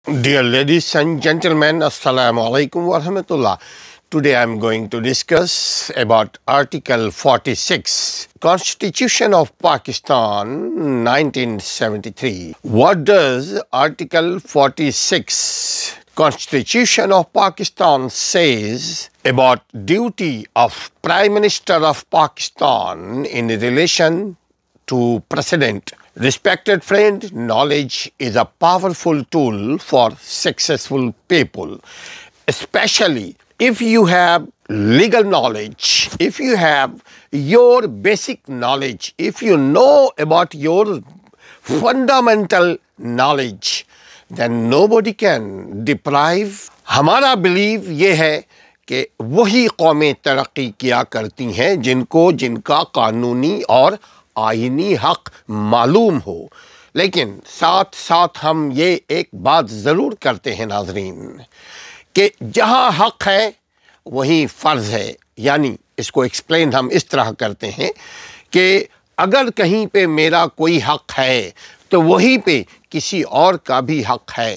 Dear ladies and gentlemen, Assalamu alaikum wa rahmatullah. Today I am going to discuss about Article 46, Constitution of Pakistan, 1973. What does Article 46, Constitution of Pakistan says about duty of Prime Minister of Pakistan in relation to President? Respected friend, knowledge is a powerful tool for successful people, especially if you have legal knowledge, if you have your basic knowledge, if you know about your fundamental knowledge, then nobody can deprive. ہمارا belief یہ ہے کہ وہی قومیں ترقی کیا کرتی ہیں جن کا قانونی اور آئینی حق معلوم ہو، لیکن ساتھ ساتھ ہم یہ ایک بات ضرور کرتے ہیں ناظرین کہ جہاں حق ہے وہیں فرض ہے. یعنی اس کو ایکسپلین ہم اس طرح کرتے ہیں کہ اگر کہیں پہ میرا کوئی حق ہے تو وہیں پہ کسی اور کا بھی حق ہے.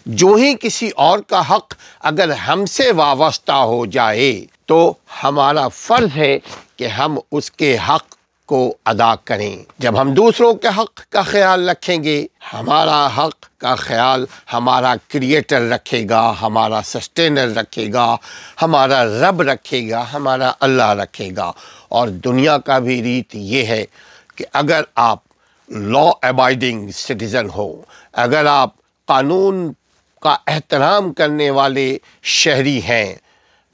جو ہی کسی اور کا حق اگر ہم سے وابستہ ہو جائے تو ہمارا فرض ہے کہ ہم اس کے حق کو ادا کریں. جب ہم دوسروں کے حق کا خیال رکھیں گے، ہمارا حق کا خیال ہمارا کریٹر رکھے گا، ہمارا سسٹینر رکھے گا، ہمارا رب رکھے گا، ہمارا اللہ رکھے گا. اور دنیا کا بھی ریت یہ ہے کہ اگر آپ لا ابائڈنگ سٹیزن ہو، اگر آپ قانون کا احترام کرنے والے شہری ہیں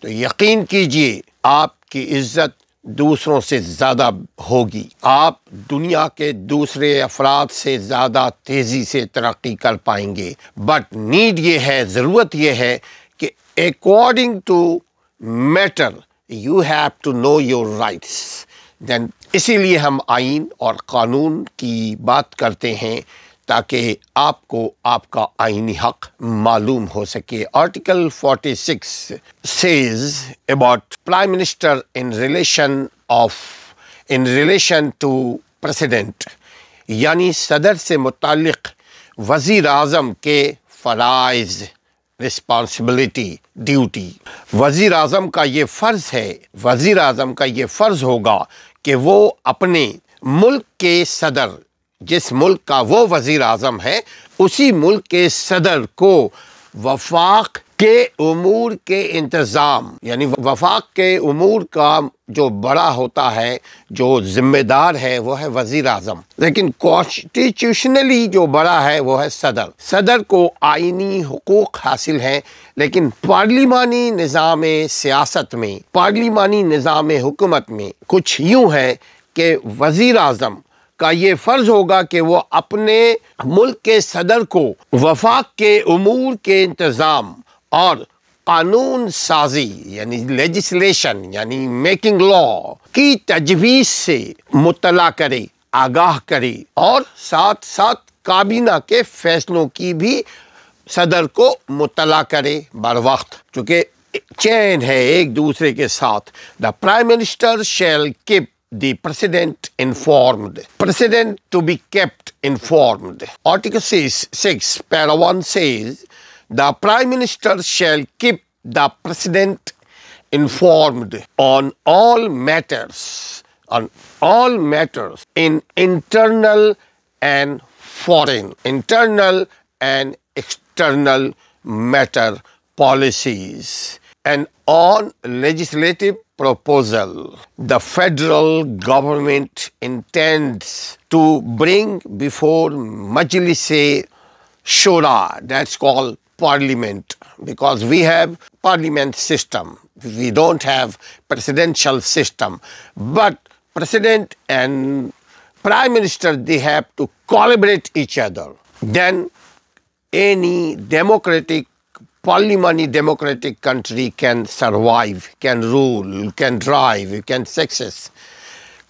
تو یقین کیجئے آپ کی عزت دوسروں سے زیادہ ہوگی. آپ دنیا کے دوسرے افراد سے زیادہ تیزی سے ترقی کر پائیں گے. بٹ نیڈ یہ ہے، ضرورت یہ ہے کہ according to matter you have to know your rights. Then اسی لیے ہم آئین اور قانون کی بات کرتے ہیں تاکہ آپ کو آپ کا آئینی حق معلوم ہو سکے. Article 46 says about Prime Minister in relation to President، یعنی صدر سے متعلق وزیر اعظم کے فرائض، رسپانسبلٹی، ڈیوٹی. وزیر اعظم کا یہ فرض ہے، وزیر اعظم کا یہ فرض ہوگا کہ وہ اپنے ملک کے صدر، جس ملک کا وہ وزیر اعظم ہے، اسی ملک کے صدر کو وفاق کے امور کے انتظام، یعنی وفاق کے امور کا جو بڑا ہوتا ہے، جو ذمہ دار ہے، وہ ہے وزیر اعظم. لیکن کانسٹیٹیوشنلی جو بڑا ہے وہ ہے صدر. صدر کو آئینی حقوق حاصل ہیں، لیکن پارلیمانی نظام سیاست میں، پارلیمانی نظام حکومت میں کچھ یوں ہے کہ وزیر اعظم کا یہ فرض ہوگا کہ وہ اپنے ملک کے صدر کو وفاق کے امور کے انتظام اور قانون سازی، یعنی لیجسلیشن، یعنی میکنگ لا کی تجویز سے مطلع کرے، آگاہ کرے، اور ساتھ ساتھ کابینہ کے فیصلوں کی بھی صدر کو مطلع کرے بر وقت، چونکہ چین ہے ایک دوسرے کے ساتھ. The prime minister shall keep the President informed. President to be kept informed. Article 6, Para 1 says, the Prime Minister shall keep the President informed on all matters in internal and foreign, internal and external matter policies, and on legislative proposal the federal government intends to bring before Majlis-e-Shura, that's called parliament, because we have parliament system, we don't have presidential system. But president and prime minister, they have to collaborate each other. Then any democratic, parliamentary democratic country can survive, can rule, can drive, can success,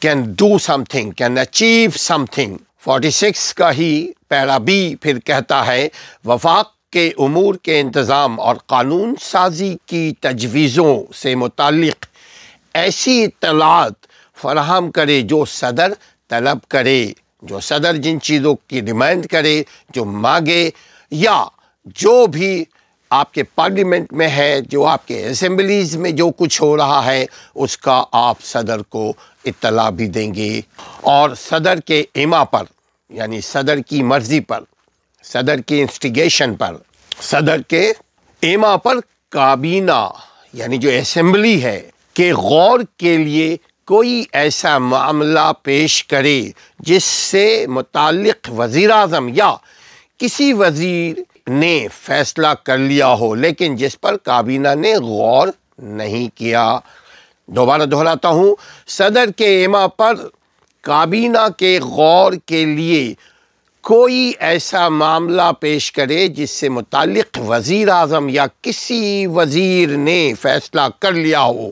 can do something, can achieve something. 46 کا ہی پیرا be پھر کہتا ہے وفاق کے امور کے انتظام اور قانون سازی کی تجویزوں سے متعلق ایسی اطلاعات فراہم کرے جو صدر طلب کرے، جو صدر جن چیزوں کی ڈیمانڈ کرے، جو مانگے، یا جو بھی آپ کے پارلیمنٹ میں ہے، جو آپ کے اسمبلیز میں جو کچھ ہو رہا ہے، اس کا آپ صدر کو اطلاع بھی دیں گے، اور صدر کے ایما پر، یعنی صدر کی مرضی پر، صدر کی انسٹیگیشن پر، صدر کے ایما پر کابینہ یعنی جو اسمبلی ہے کہ غور کے لیے کوئی ایسا معاملہ پیش کرے جس سے متعلق وزیر اعظم یا کسی وزیر نے فیصلہ کر لیا ہو لیکن جس پر کابینہ نے غور نہیں کیا۔ دوبارہ دہراتا ہوں، صدر کے ایما پر کابینہ کے غور کے لیے کوئی ایسا معاملہ پیش کرے جس سے متعلق وزیر اعظم یا کسی وزیر نے فیصلہ کر لیا ہو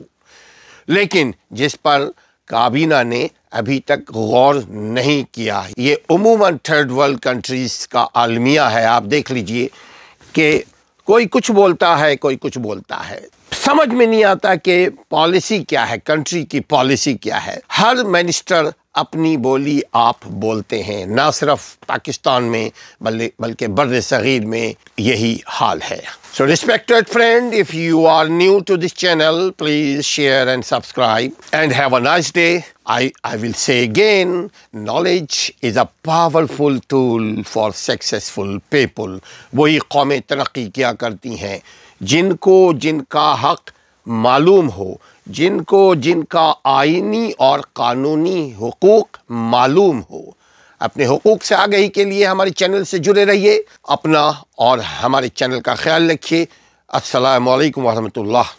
لیکن جس پر کابینہ نے ابھی تک غور نہیں کیا۔ یہ عموماً تھرڈ ورلڈ کنٹریز کا المیہ ہے۔ آپ دیکھ لیجئے کہ کوئی کچھ بولتا ہے، کوئی کچھ بولتا ہے، سمجھ میں نہیں آتا کہ پالیسی کیا ہے، کنٹری کی پالیسی کیا ہے۔ ہر منسٹر اپنی بولی آپ بولتے ہیں، نہ صرف پاکستان میں بلکہ بر صغیر میں یہی حال ہے۔ So respected friend, if you are new to this channel, please share and subscribe and have a nice day. I will say again, knowledge is a powerful tool for successful people. وہی قومیں ترقی کیا کرتی ہیں جن کو جن کا حق معلوم ہو، جن کو جن کا آئینی اور قانونی حقوق معلوم ہو۔ اپنے حقوق سے آگہی کے لیے ہمارے چینل سے جڑے رہیے، اپنا اور ہمارے چینل کا خیال رکھیے۔ السلام علیکم ورحمۃ اللہ۔